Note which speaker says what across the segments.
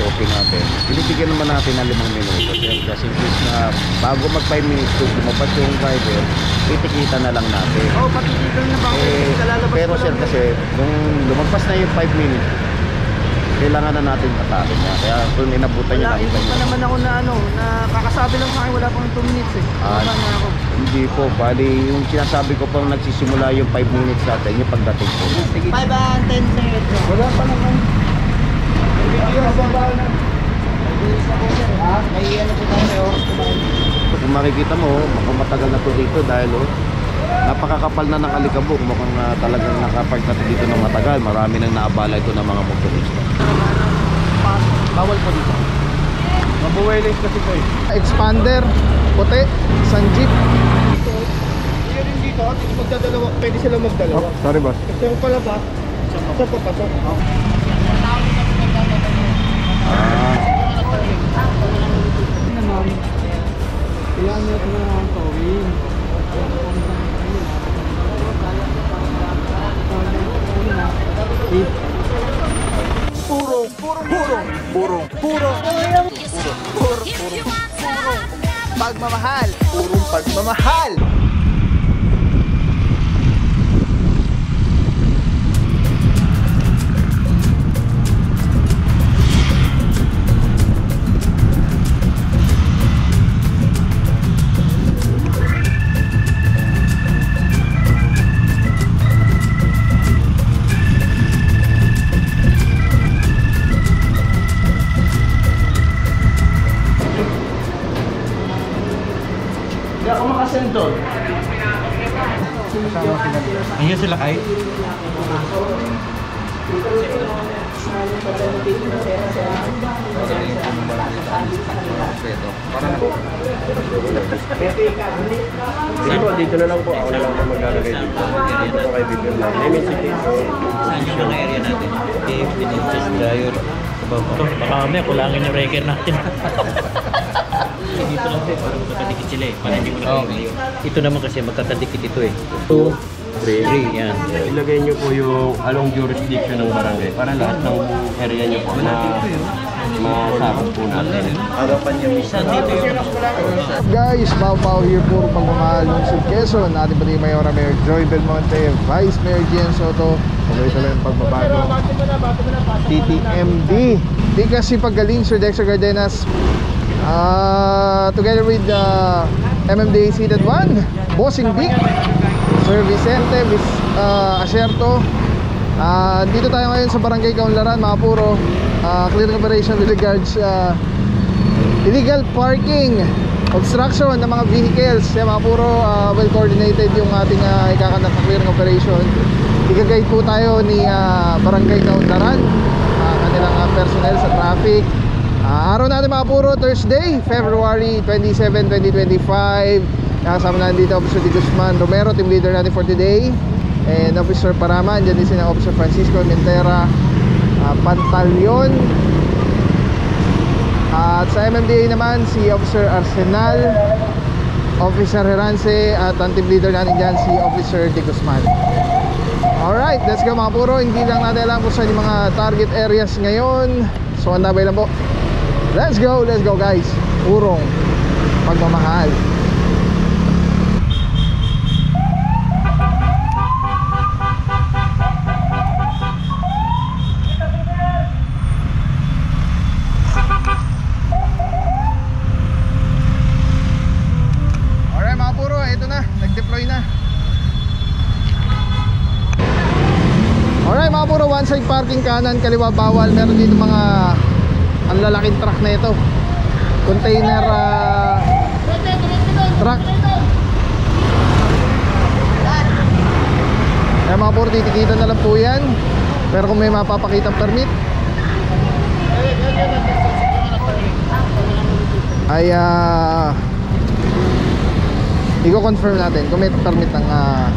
Speaker 1: okay natin, binibigyan naman natin ng 5 minuto sir, kasi in case na bago mag 5 minutes kung lumabas yung driver, itikita na lang natin.
Speaker 2: Pati dito na ba?
Speaker 1: Pero sir kasi kung lumagpas na yung 5 minutes, kailangan na natin patakin niya. Kaya kung inabutan niya
Speaker 2: Wala, hindi pa naman ako na na kakasabi lang sa akin, wala pang 2 minutes eh. Baba na ako.
Speaker 1: Hindi po, bali yung sinasabi ko pang nagsisimula yung 5 minutes natin, yung pagdating po.
Speaker 2: 5 and 10 seconds.
Speaker 1: Wala pa naman.
Speaker 2: May ano po tayo, may oras po tayo.
Speaker 1: Kung makikita mo, matagal na to dito dahil napakakapal na ng alikabok. Mukhang talagang nakapark na dito ng matagal. Marami nang naabala ito ng mga motorista.
Speaker 2: Bawal po dito.
Speaker 1: Mabuwailings kasi ko eh.
Speaker 3: Expander, puti, isang jeep.
Speaker 2: Iyo rin dito, magdadalawa, pwede sila magdalawa.
Speaker 1: Sorry boss.
Speaker 2: Kasi yung palabas, sa papasok. Kailangan nyo ito na ang towing.
Speaker 3: Pagmamahal, purong pagmamahal.
Speaker 1: Hindi ako makasend doon.
Speaker 4: Ayun sila kay?
Speaker 1: Dito na lang po. Ako na lang po maglalagay dito. Dito po kay Bibir lang. Name and city.
Speaker 4: Saan yung mga area natin? If it is just dryer. Ito, baka mamaya kulangin yung reker natin. Dito lang para magkakadikit sila eh. Para hindi mo na kayo. Ito naman kasi magkakadikit ito eh. 2, 3, yan.
Speaker 1: Ilagay nyo po yung along jurisdiction ng barangay para lahat ng area nyo po masakot po natin. Harapan yung isa dito yung...
Speaker 3: Guys, Pau here, puro pagmamahal ng Sud Quezon. Ating pati Mayor Joy Belmonte, Vice Mayor Gian Soto. Tuloy-tuloy ang pagbabago. TTMD. Di kasi paggaling Sir Dexter Cardenas. Together with MMDA Seated 1, Bossing Big, Sir Vicente, Asierto. Dito tayo ngayon sa Barangay Kaunlaran, mga puro. Clearing operation with regards illegal parking, obstruction ng mga vehicles. Mga puro well coordinated yung ating ikakandak na clearing operation. Igagayad po tayo ni Barangay Kaunlaran, kanilang personnel sa traffic. Araw natin mga puro, Thursday, February 27, 2025. Nakasama natin dito Officer Di Guzman Romero, team leader natin for today, and Officer Parama. Andyan din si Officer Francisco Mentera Pantalyon. At sa MMDA naman si Officer Arsenal, Officer Herance, at ang team leader natin dyan si Officer Di Guzman. Alright, let's go mga puro. Hindi lang natin alam kung saan yung mga target areas ngayon, so andabay lang po. Let's go guys. Purong pagmamahal. Alright mga puro, ito na, nag-deploy na. Alright mga puro, one side parking kanan, kaliwa bawal. Meron dito mga ang lalaking truck na ito, container truck. Kaya mga puro, titikita na lang po yan. Pero kung may mapapakitang permit ay i-confirm natin kung may permit ng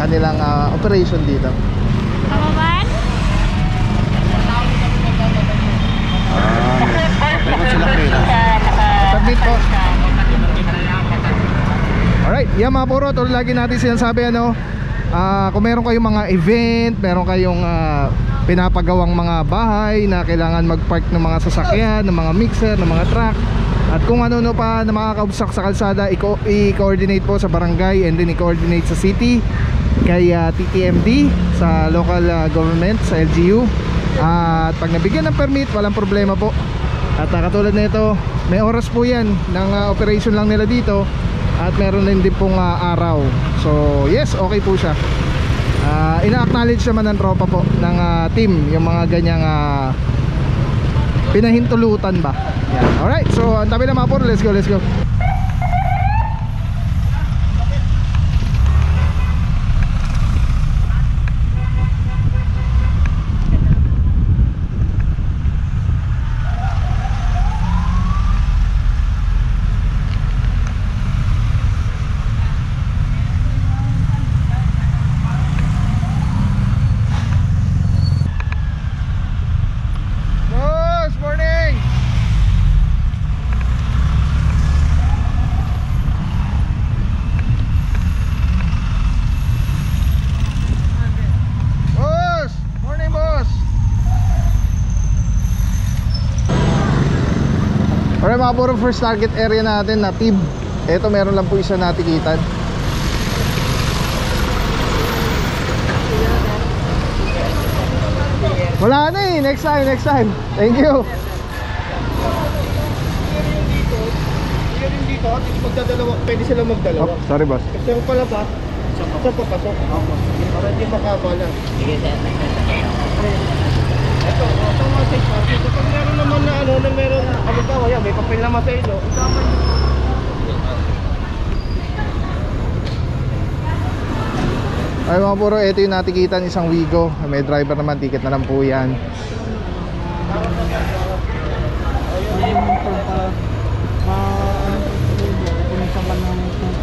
Speaker 3: kanilang operation dito.
Speaker 1: Meron sila
Speaker 3: Permit po. Alright, yan mga puro, tuloy lagi natin sinasabi kung meron kayong mga event, meron kayong pinapagawang mga bahay na kailangan mag-park ng mga sasakyan, ng mga mixer, ng mga truck, at kung ano pa na makakaubsak sa kalsada, i-coordinate po sa barangay, and then i-coordinate sa city, kay TTMD, sa local government, sa LGU. At pag nabigyan ng permit, walang problema po. At katulad nito, may oras po yan ng operation lang nila dito, at meron din pong araw. So yes, okay po siya. Ina-acknowledge naman ng tropa po ng team yung mga ganyang pinahintulutan ba. Yan. Alright, so ang tabi na mga puro, let's go. Alright mga puro, first target area natin na TIB. Ito meron lang po isa natikitan. Wala na eh, next time. Thank you.
Speaker 2: Dito, magdadalawa, pwede sila magdalawa.
Speaker 3: Oh, sorry boss.
Speaker 2: Kasi yung palabas, sa papasok. Para hindi makabala. Ito, ito mga safe parking. Kapag meron naman na meron, ayan, may papel naman sa ilo.
Speaker 3: Ay mga puro, ito yung natikitan, isang Wigo. May driver naman, ticket na lang po yan.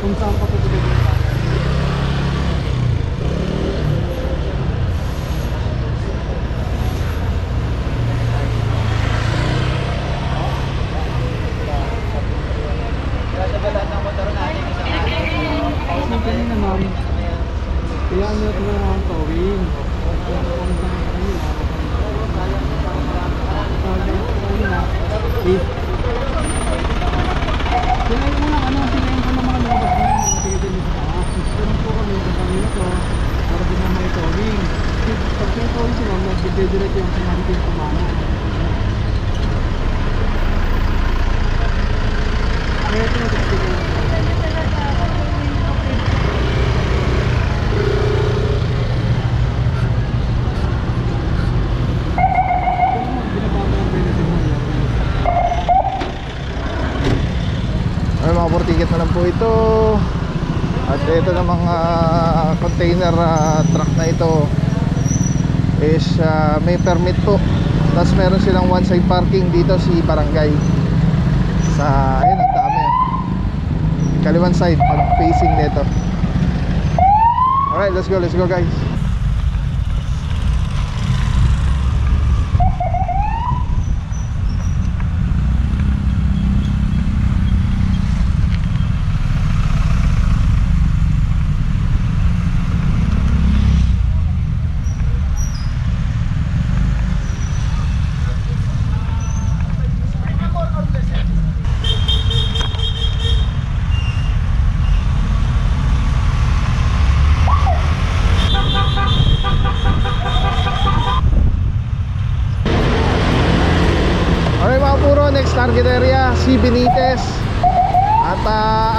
Speaker 2: Kung saan pa po kailangan nyo ito na mga towing. Sinayin mo lang sinayin ko ng mga lumabas na mga tigil din sa taas. Ganun po kami sa kanila to para din na may towing. Pag may towing sila, nag-direct yung sinaritin kumana. Kaya ito na tigil.
Speaker 3: Ticket na lang po ito. At ito na mga container truck na ito is may permit po. Tapos meron silang one side parking dito si barangay sa, ayun ang dami, kaliwan side pag facing nito. Alright, let's go guys. Target area, si Benitez. At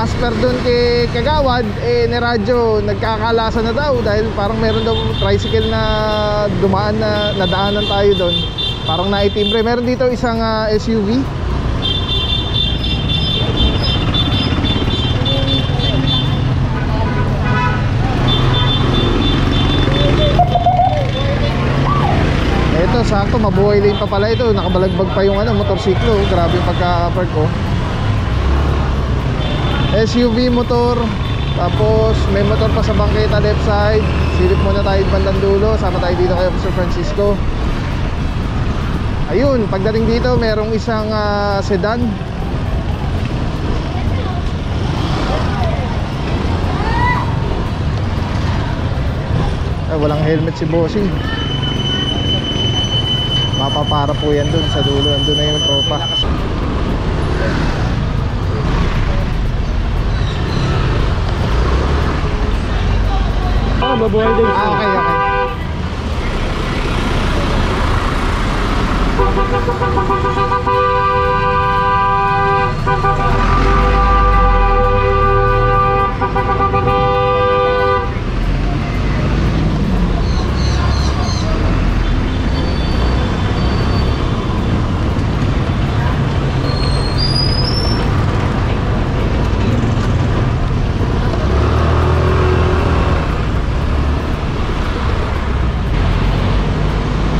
Speaker 3: as per dun kay Kagawad, niradyo, nagkakalasa na daw dahil parang meron daw tricycle na dumaan na nadaanan tayo doon. Parang naitimbre. Meron dito isang SUV. Ito, sakto, mabuhay lane pa pala ito. Nakabalagbag pa yung motorsiklo. Grabe yung pagka-park ko. SUV motor. Tapos may motor pa sa bangketa left side. Silip muna tayo bandang dulo. Sama tayo dito kay Officer Francisco. Ayun, pagdating dito merong isang sedan. Ay, walang helmet si Bossing. Mapapara po yan dun sa dulo. Andun na yung tropa.
Speaker 2: Mabuhay din.
Speaker 3: Okay.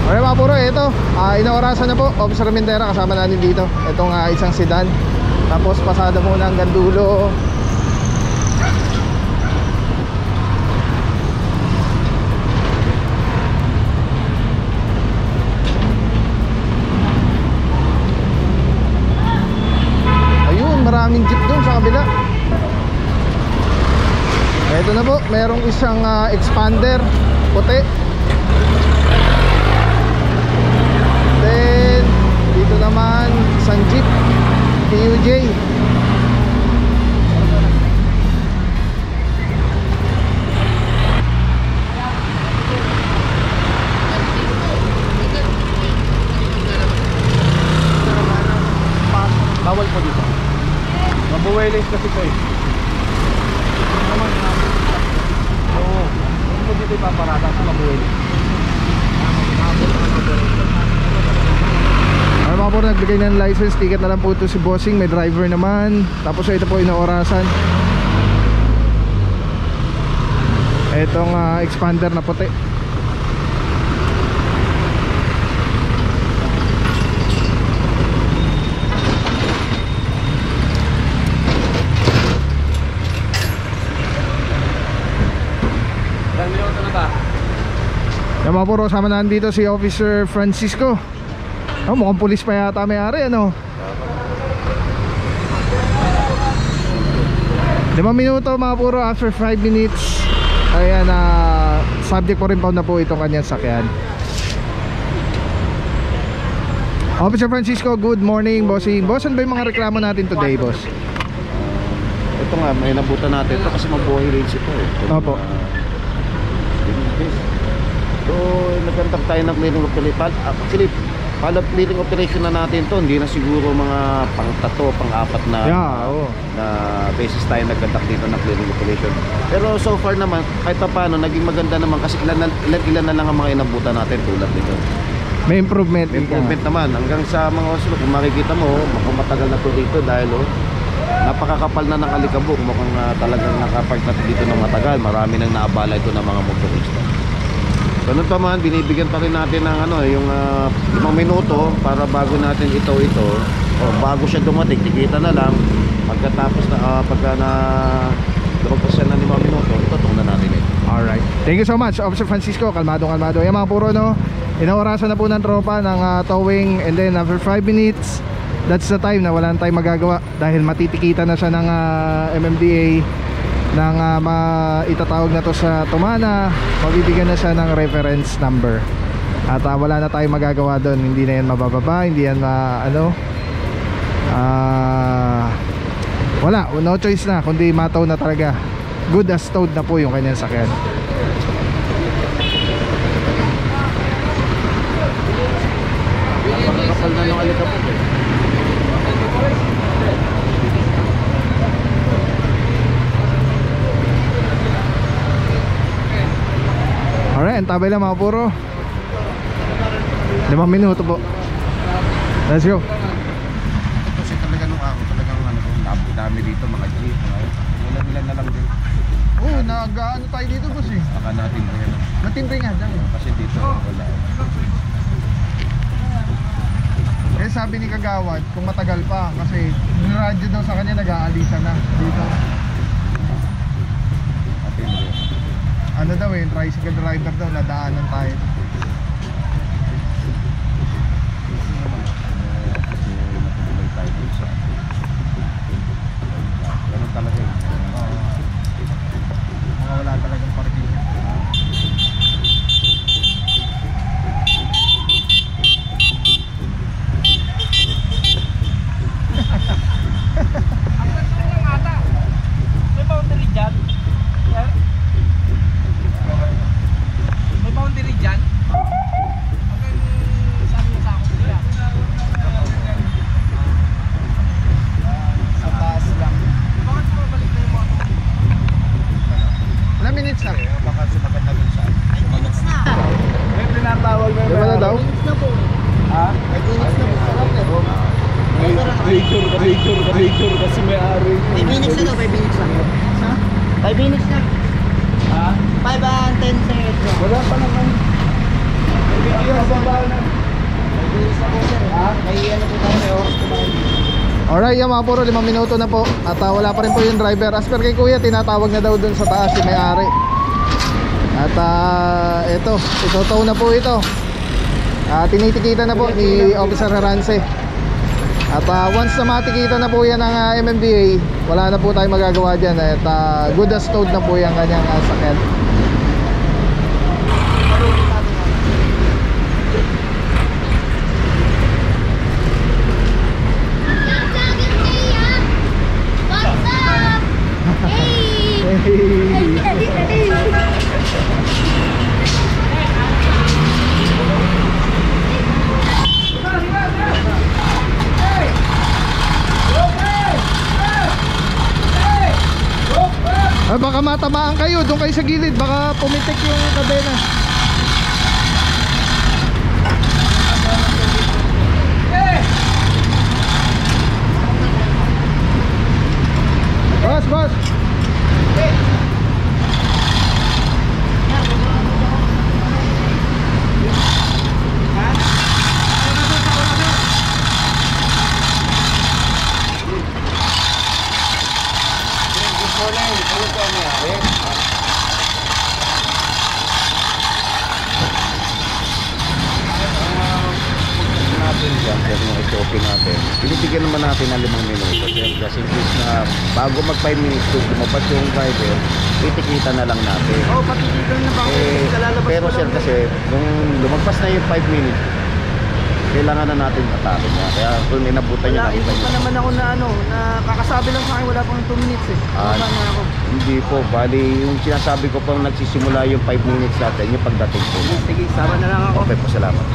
Speaker 3: Okay mga puro, ito inaorasan na po. Officer Mindera kasama natin dito. Itong isang sedan. Tapos pasada muna hanggang dulo. Ayun, maraming jeep dun sa kabila. Ito na po, merong isang expander puti. Then dito naman isang jeep PUJ.
Speaker 1: Bawal po dito.
Speaker 2: Mabuhay din kasi ko eh. Oo. Hindi dito ipaparada sa mabuhay din.
Speaker 3: Ano mga po, nagbigay ng license ticket na lang po ito si Bossing. May driver naman. Tapos ito po inaorasan. Itong expander na puti.
Speaker 2: Ilang minuto na ba?
Speaker 3: Yung mga puro, sama na dito si Officer Francisco. Mukhang pulis pa yata may-ari, ano? 5 minuto mga puro, after 5 minutes. Ayan, subject for impound na po itong kanyang sakyan. Officer Francisco, good morning, bossing. Boss, ano ba yung mga reklamo natin today, boss?
Speaker 1: Ito nga, may nabutan natin ito kasi mabuhay rates ito eh.
Speaker 3: Opo.
Speaker 1: So, nagkantak tayo ng clearing operation. Actually, pala clearing operation na natin to, hindi na siguro mga pang-3, pang-4 na na basis tayo nagkantak dito ng clearing operation. Pero so far naman, kahit pa paano, naging maganda naman kasi ilan na lang ang mga inabutan natin tulad nito.
Speaker 3: May improvement.
Speaker 1: May improvement naman. Hanggang sa mga oslo, kung makikita mo, matagal na to dito dahil napakakapal na ng alikabok. Mukhang talagang nakapark na dito ng matagal. Marami nang naabala ito ng mga motorista. Ganun pa man, binibigyan pa rin natin ng yung 5 minuto para bago natin ito o bago siya dumating, tikita na lang. Pagkatapos na pagka na lumagpas siya ng 5 minuto, itutong na natin ito.
Speaker 3: Alright, thank you so much Officer Francisco. Kalmado. Yan mga puro, no, inaorasan na po ng tropa ng towing. And then after 5 minutes, that's the time na wala na tayong magagawa dahil matitikita na siya ng MMDA ng itatawag na to sa Tumana. Mabibigyan na siya ng reference number. At wala na tayong magagawa doon. Hindi na yan mabababa, hindi yan wala, no choice na kundi mataw na talaga. Good as towed na po yung kanyang sakyan.
Speaker 1: Kapal na ng alikabok eh.
Speaker 3: Alright, antabay lang mga puro. 5 minuto po. Let's go.
Speaker 1: Kasi talaga nung ako, talagang dami dito, mga jeep, ilan na lang din.
Speaker 3: Oo, nag-ano tayo dito, boss eh.
Speaker 1: Baka natin rin.
Speaker 3: Natimbre nga lang.
Speaker 1: Kasi dito, wala.
Speaker 3: Eh sabi ni Kagawad, kung matagal pa, kasi niradyo daw sa kanya, nag-aalisa na dito.
Speaker 1: Natin rin.
Speaker 3: Ano daw eh, tricycle driver daw, nadaanan tayo.
Speaker 1: Ganun talaga eh.
Speaker 3: Mga wala talagang parking.
Speaker 2: Major kasi may ari.
Speaker 5: 5 minutes na to, 5 minutes na. 5 minutes na.
Speaker 2: Ha?
Speaker 5: 5 and 10 seconds.
Speaker 2: Wala pa naman.
Speaker 5: Ha? May ano po tayo, may oras po tayo.
Speaker 3: Alright, yan mga puro, 5 minuto na po. At wala pa rin po yung driver. As per kay kuya, tinatawag na daw dun sa taas yung may-ari. At ito, itotow na po ito. Tinitikita na po ni Officer Herance. At once na matikita na po yan ng MMDA, wala na po tayong magagawa dyan. At good as told na po yung kanyang sakyan. Baka matamaan kayo, doon kayo sa gilid, baka pumitik yung kadena. Boss!
Speaker 1: Okay natin. Binibigyan naman natin ng 5 minuto, sir. Kasi in case na bago mag 5 minutes kung lumabas yung driver, titikita na lang natin.
Speaker 5: Oh, patitigil na ba ako? Lalabas
Speaker 1: Pero
Speaker 5: ko
Speaker 1: sir,
Speaker 5: lang.
Speaker 1: kasi nung lumagpas na yung 5 minutes, kailangan na natin atake niya. Kaya kung inabutan niya,
Speaker 5: Wala,
Speaker 1: nakita
Speaker 5: hindi pa
Speaker 1: niya.
Speaker 5: naman ako na nakakasabi lang sa akin, wala pang 2 minutes eh. Baba na ako.
Speaker 1: Hindi po, bali yung sinasabi ko pang nagsisimula yung 5 minutes natin, yung pagdating po.
Speaker 5: Sige, sama na lang ako.
Speaker 1: Okay po, salamat.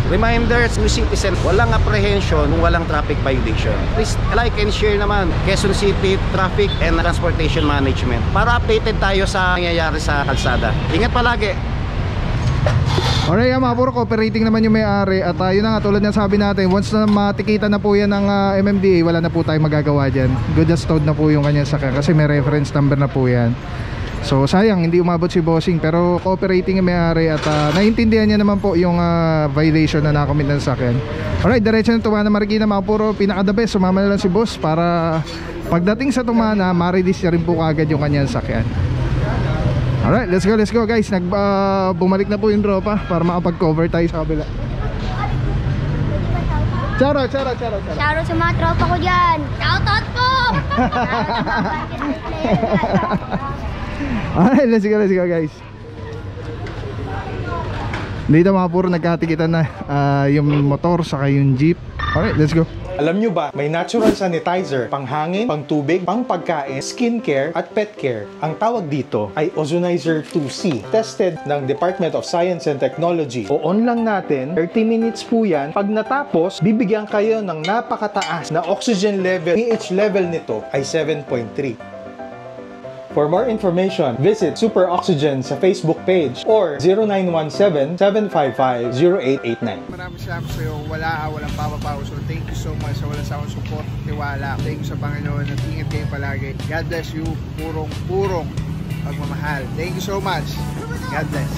Speaker 1: Reminders to citizen, walang apprehension, walang traffic violation. Please like and share naman Quezon City Traffic and Transportation Management para updated tayo sa nangyayari sa kalsada. Ingat palagi.
Speaker 3: Alright, mga puro, cooperating naman yung may-ari. At yun na nga, tulad ng sabi natin, once na matikita na po yan ng MMDA, wala na po tayong magagawa dyan. Good as told na po yung kanyang sakyan kasi may reference number na po yan. So sayang hindi umabot si bossing, pero cooperating yung may-ari at naiintindihan niya naman po yung violation na nakomit ng sakyan. Alright, diretso na Tumana Marikina mga puro, pinaka the best, sumama na lang si boss para pagdating sa Tumana, ma-release niya rin po kagad yung kanyang sakyan. Alright, let's go guys. Bumalik na po yung tropa para makapag-cover tayo sa kabila. Charo.
Speaker 6: Shoutout sa mga tropa ko dyan. Shoutout po!
Speaker 3: Alright, let's go guys. Dito mga puro nagkatikitan na yung motor saka yung jeep. Alright, let's go.
Speaker 7: Alam nyo ba, may natural sanitizer, panghangin, pangtubig, pangpagkain, skincare, at pet care. Ang tawag dito ay Ozonizer 2C. Tested ng Department of Science and Technology. O-on lang natin, 30 minutes po yan. Pag natapos, bibigyan kayo ng napakataas na oxygen level. pH level nito ay 7.3. For more information, visit Super Oxygen sa Facebook page or 0917-755-0889.
Speaker 3: Maraming salamat sa iyo. Walang papapaw. So thank you so much sa walang sawang support, tiwala. Thank you sa Panginoon at ingat kayo palagi. God bless you. Purong pagmamahal. Thank you so much. God bless.